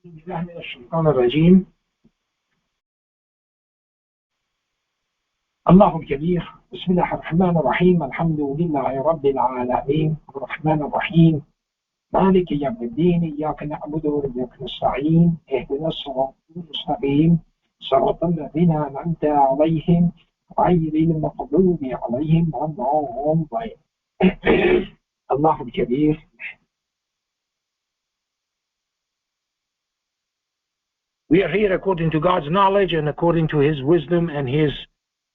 بالله من الشيطان الرجيم. الله الكبير. بسم الله الرحمن الرحيم. الحمد لله رب العالمين الرحمن الرحيم مالك يوم الدين. إياك نعبد وإياك نستعين. اهدنا الصراط المستقيم صراط الذين أنعمت عليهم غير المغضوب عليهم ولا الضالين. الله الكبير. We are here according to God's knowledge and according to His wisdom and His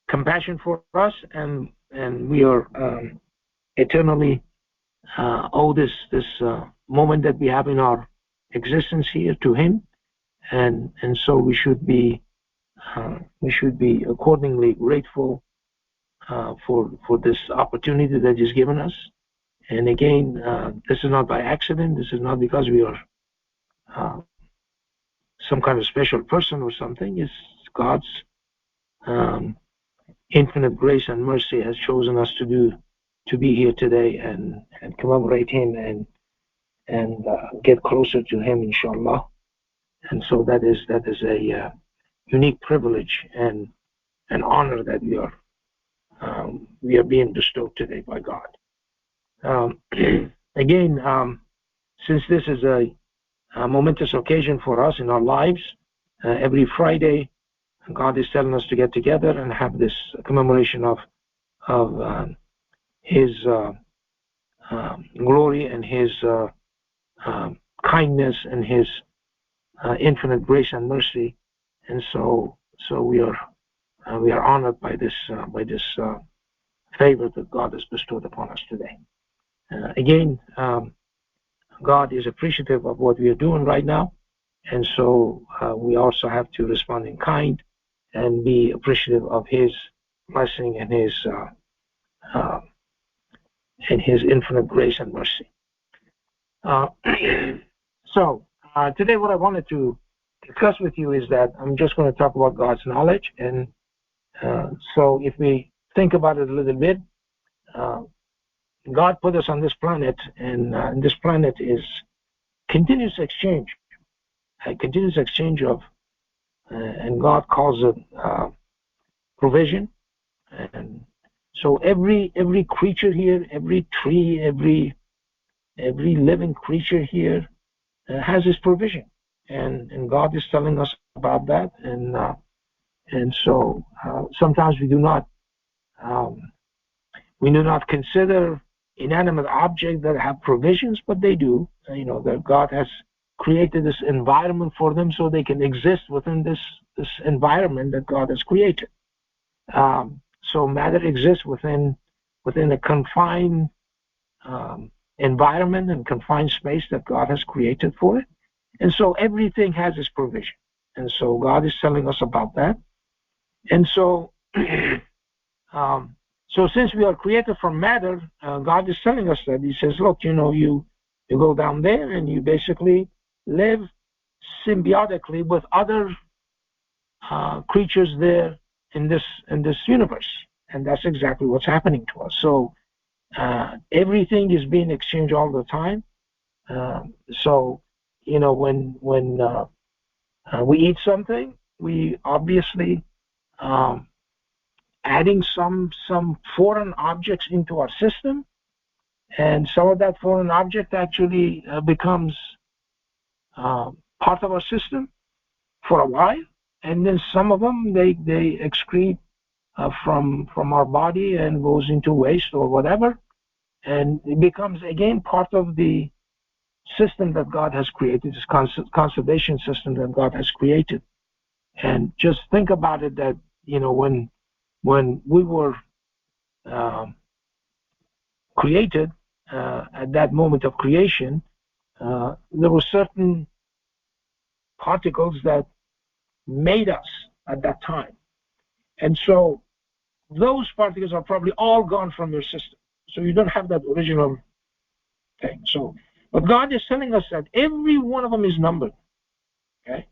compassion for us, and we are eternally owe this moment that we have in our existence here to Him, and so we should be accordingly grateful for this opportunity that He's given us. And again, this is not by accident. This is not because we are some kind of special person or something. It's God's infinite grace and mercy has chosen us to be here today and commemorate Him and get closer to Him, inshallah. And so that is a unique privilege and an honor that we are being bestowed today by God. Again, since this is a momentous occasion for us in our lives, every Friday God is telling us to get together and have this commemoration of His glory and His kindness and His infinite grace and mercy. And so we are honored by this favor that God has bestowed upon us today. Again, God is appreciative of what we are doing right now, and so we also have to respond in kind and be appreciative of His blessing and His infinite grace and mercy. So today what I wanted to discuss with you is that I'm just going to talk about God's knowledge. And so if we think about it a little bit, God put us on this planet, and this planet is continuous exchange of, and God calls it provision. And so every creature here, every tree, every living creature here has His provision, and God is telling us about that. And so sometimes we do not consider inanimate objects that have provisions, but they do. That God has created this environment for them so they can exist within this environment that God has created. So matter exists within a confined environment and confined space that God has created for it. And so everything has its provision. And so God is telling us about that. And so so since we are created from matter, God is telling us that. He says, look, you go down there and you basically live symbiotically with other creatures there in this universe. And that's exactly what's happening to us. So everything is being exchanged all the time. So when we eat something, we obviously adding some foreign objects into our system, and some of that foreign object actually becomes part of our system for a while, and then some of them they excrete from our body and goes into waste or whatever, and it becomes again part of the system that God has created, this conservation system that God has created. And just think about it, that when we were created, at that moment of creation, there were certain particles that made us at that time. And so those particles are probably all gone from your system. So you don't have that original thing. So, but God is telling us that every one of them is numbered. Okay?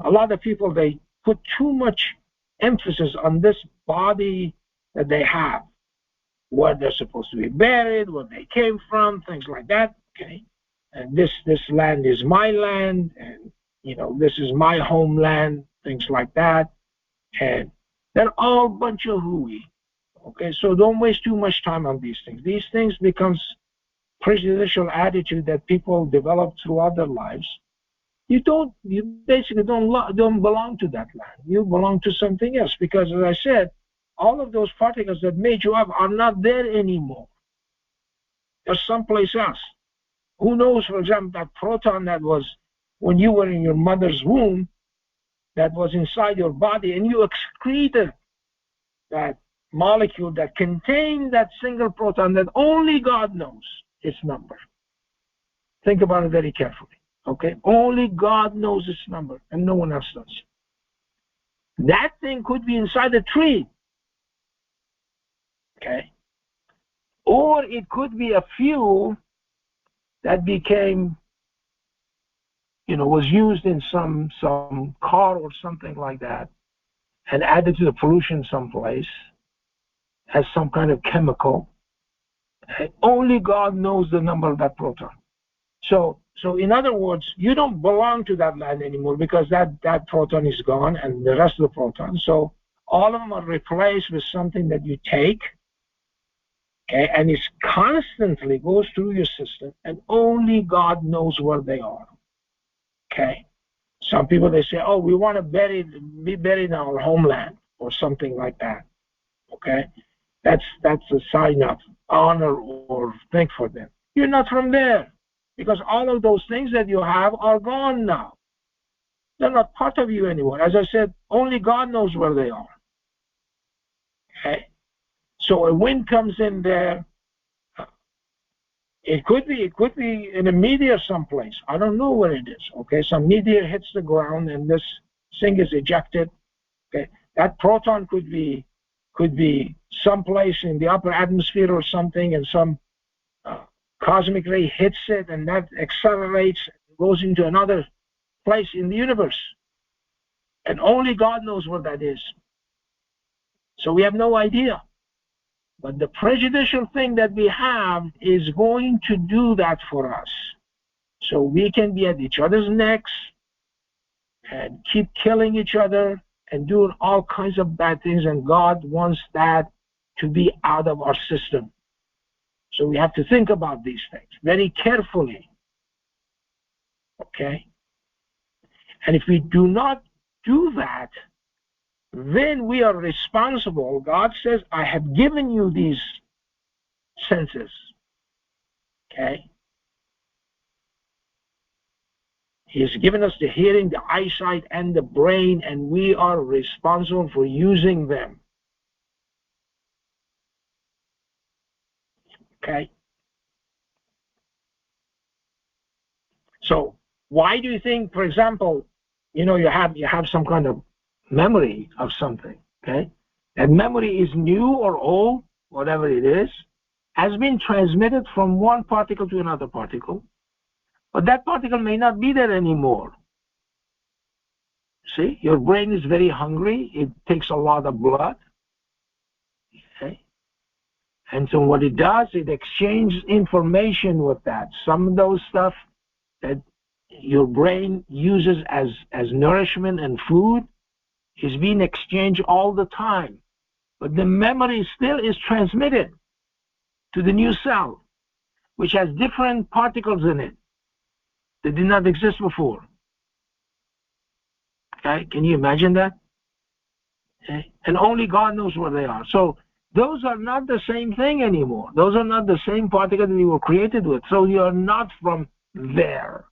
A lot of people, they put too much emphasis on this body that they have, where they're supposed to be buried, where they came from, things like that. Okay, and this land is my land, and this is my homeland, things like that. And they're all a bunch of hooey. Okay, so don't waste too much time on these things. These things becomes prejudicial attitude that people develop throughout their lives. You basically don't belong to that land. You belong to something else, because as I said, all of those particles that made you up are not there anymore. They're someplace else. Who knows, for example, that proton that was when you were in your mother's womb, that was inside your body, and you excreted that molecule that contained that single proton that only God knows its number. Think about it very carefully. Okay? Only God knows its number, and no one else does. That thing could be inside a tree. Okay? Or it could be a fuel that became, was used in some car or something like that, and added to the pollution someplace as some kind of chemical. And only God knows the number of that proton. So in other words, you don't belong to that land anymore, because that proton is gone, and the rest of the protons. So all of them are replaced with something that you take, okay, and it constantly goes through your system, and only God knows where they are. Okay. Some people, they say, oh, we want to be buried in our homeland or something like that. Okay. That's a sign of honor or thing for them. You're not from there, because all of those things that you have are gone now. They're not part of you anymore. As I said, only God knows where they are. Okay. So a wind comes in there. It could be in a meteor someplace. I don't know where it is. Okay, some meteor hits the ground and this thing is ejected. Okay, that proton could be someplace in the upper atmosphere or something, and some cosmic ray hits it, and that accelerates, goes into another place in the universe. And only God knows where that is. So we have no idea. But the prejudicial thing that we have is going to do that for us. So we can be at each other's necks and keep killing each other and doing all kinds of bad things, and God wants that to be out of our system. So we have to think about these things very carefully. Okay? And if we do not do that, then we are responsible. God says, I have given you these senses. Okay? He has given us the hearing, the eyesight, and the brain, and we are responsible for using them. Okay? So why do you think, for example, you have some kind of memory of something, okay? That memory is new or old, whatever it is, has been transmitted from one particle to another particle, but that particle may not be there anymore. See, your brain is very hungry. It takes a lot of blood, okay? And so what it does, it exchanges information with that. Some of those stuff that your brain uses as nourishment and food is being exchanged all the time, but the memory still is transmitted to the new cell, which has different particles in it that did not exist before. Okay, can you imagine that? Okay. And only God knows where they are. So those are not the same thing anymore. Those are not the same particles that you were created with. So you are not from there.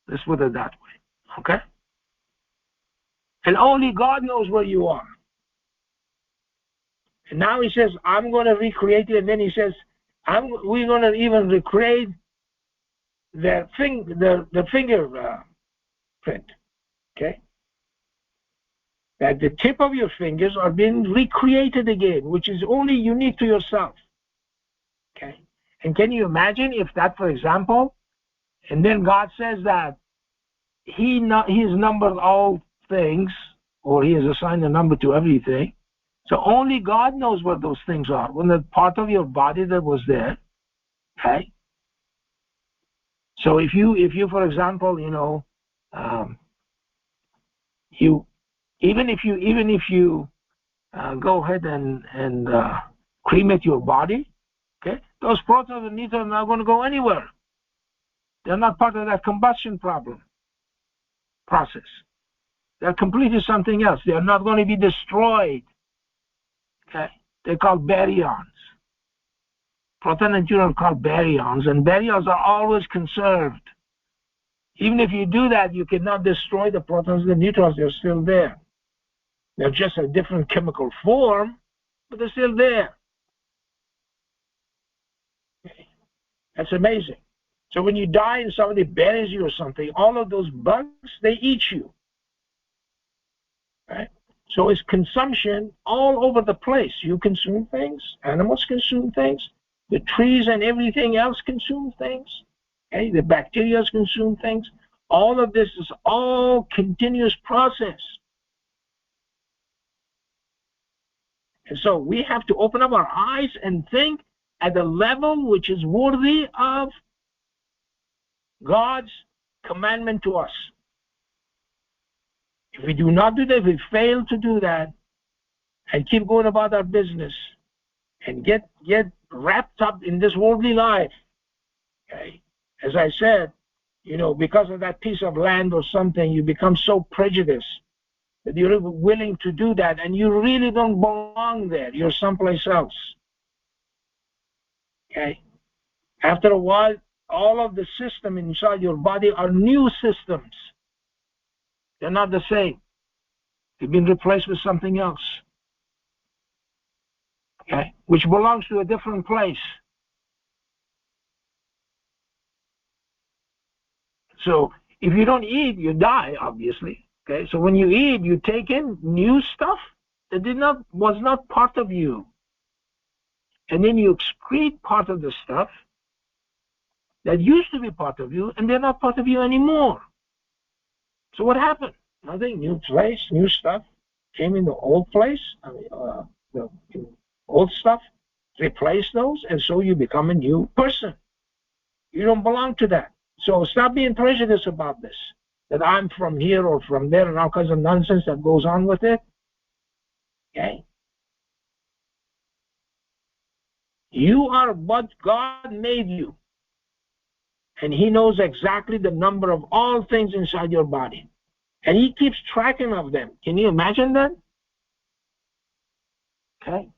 Let's put it that way. Okay? And only God knows where you are. And now he says, I'm going to recreate it. And then he says, we're going to even recreate the fingerprint. Okay? That the tip of your fingers are being recreated again, which is only unique to yourself. Okay? And can you imagine if that, for example, and then God says that He's numbered all things, or He has assigned a number to everything. So only God knows what those things are. When the part of your body that was there, okay, So if you for example, you even if you go ahead and cremate your body, okay, those protons and neutrons are not going to go anywhere. They're not part of that combustion process. They're completely something else. They're not going to be destroyed. Okay, they're called baryons. Proton and neutron are called baryons, and baryons are always conserved. Even if you do that, you cannot destroy the protons and the neutrons. They're still there. They're just a different chemical form, but they're still there. Okay. That's amazing. So when you die and somebody buries you or something, all of those bugs, they eat you. Right? So it's consumption all over the place. You consume things, animals consume things, the trees and everything else consume things. Okay? The bacteria consume things. All of this is all continuous process. And so we have to open up our eyes and think at a level which is worthy of God's commandment to us. If we do not do that, if we fail to do that, and keep going about our business, and get wrapped up in this worldly life, okay? As I said, because of that piece of land or something, you become so prejudiced that you're willing to do that, and you really don't belong there. You're someplace else. Okay? After a while, all of the system inside your body are new systems. They're not the same. They've been replaced with something else. Okay? Which belongs to a different place. So if you don't eat, you die, obviously. Okay? So when you eat, you take in new stuff that was not part of you. And then you excrete part of the stuff that used to be part of you, and they're not part of you anymore. So what happened? Nothing. New place, new stuff came in the old place. The old stuff, replace those, and so you become a new person. You don't belong to that. So stop being prejudiced about this, that I'm from here or from there and all kinds of nonsense that goes on with it. Okay? You are what God made you. And He knows exactly the number of all things inside your body. And He keeps tracking of them. Can you imagine that? Okay?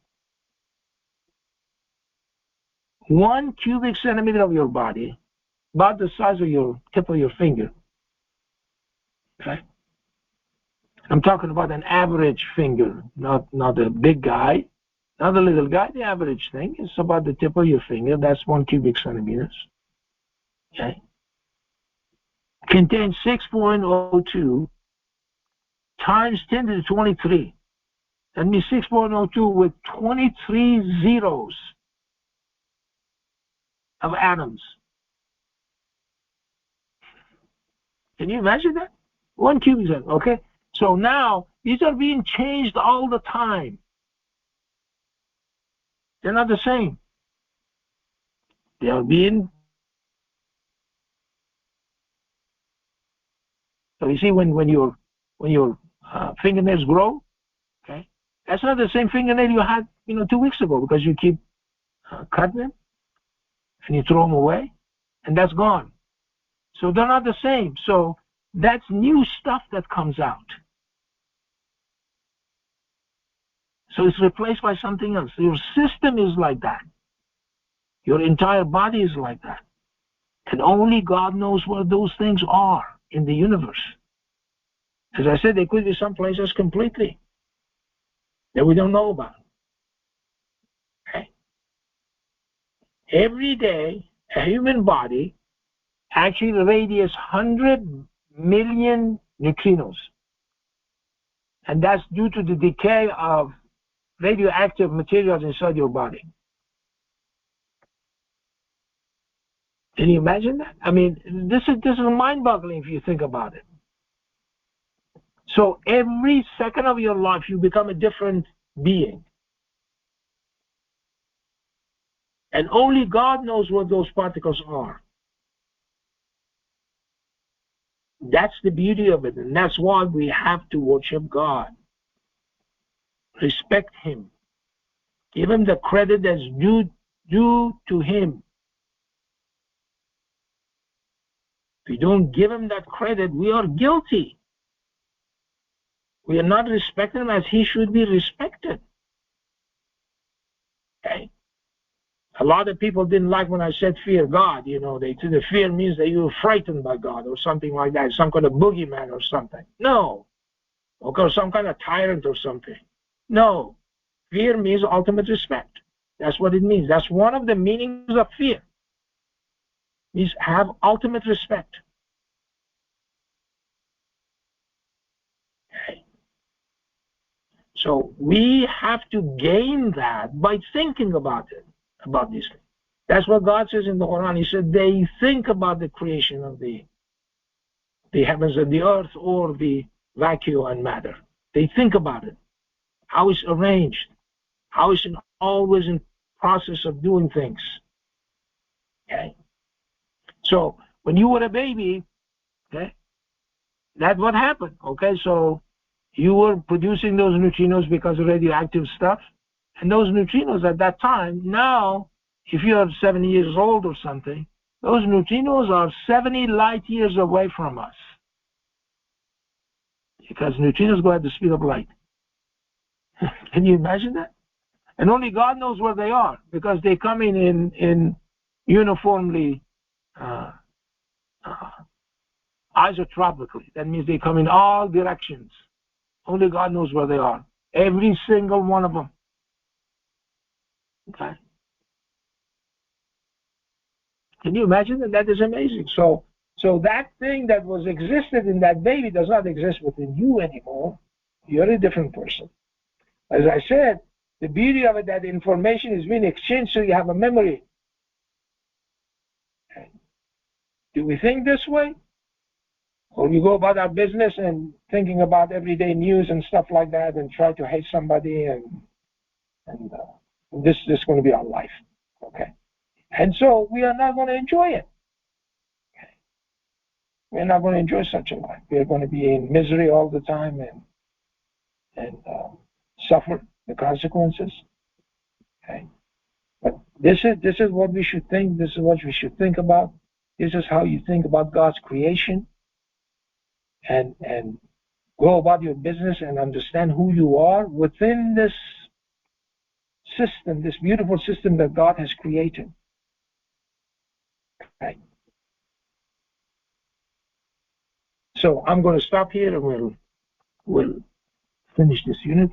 1 cubic centimeter of your body, about the size of your tip of your finger. Okay? I'm talking about an average finger, not a big guy, not a little guy. The average thing is about the tip of your finger. That's 1 cubic centimeters. Okay? Contains 6.02 times 10 to the 23. That means 6.02 with 23 zeros of atoms. Can you imagine that? 1 cubic centimeter, okay? So now, these are being changed all the time. They're not the same. They are being... So you see, when your fingernails grow, okay, that's not the same fingernail you had, 2 weeks ago, because you keep cutting them, and you throw them away, and that's gone. So they're not the same. So that's new stuff that comes out. So it's replaced by something else. Your system is like that. Your entire body is like that. And only God knows where those things are in the universe. As I said, they could be some places completely that we don't know about. Okay? Every day, a human body actually radiates 100 million neutrinos. And that's due to the decay of radioactive materials inside your body. Can you imagine that? I mean, this is mind-boggling if you think about it. So every second of your life, you become a different being. And only God knows what those particles are. That's the beauty of it, and that's why we have to worship God, respect Him, give Him the credit that's due to Him. If we don't give Him that credit, we are guilty. We are not respecting Him as He should be respected. Okay? A lot of people didn't like when I said fear God. They think the fear means that you're frightened by God or something like that, some kind of boogeyman or something. No. Or some kind of tyrant or something. No. Fear means ultimate respect. That's what it means. That's one of the meanings of fear. It means have ultimate respect. Okay. So we have to gain that by thinking about these things. That's what God says in the Quran. He said they think about the creation of the heavens and the earth, or the vacuum and matter. They think about it, how it's arranged, how it's always in process of doing things. Okay. So when you were a baby, okay, that's what happened. Okay, so you were producing those neutrinos because of radioactive stuff, and those neutrinos at that time, now, if you're 70 years old or something, those neutrinos are 70 light years away from us, because neutrinos go at the speed of light. Can you imagine that? And only God knows where they are, because they come in uniformly isotropically. That means they come in all directions. Only God knows where they are. Every single one of them. Okay. Can you imagine that? That is amazing. So that thing that was existed in that baby does not exist within you anymore. You're a different person. As I said, the beauty of it, that information is being exchanged, so you have a memory. Okay. Do we think this way? Or we go about our business and thinking about everyday news and stuff like that, and try to hate somebody, and this is going to be our life. Okay. And so we are not going to enjoy it. Okay. We're not going to enjoy such a life. We're going to be in misery all the time and suffer the consequences. Okay. But this is what we should think. This is what we should think about. This is how you think about God's creation, and go about your business and understand who you are within this system, this beautiful system that God has created. Okay. So I'm going to stop here, and we'll finish this unit.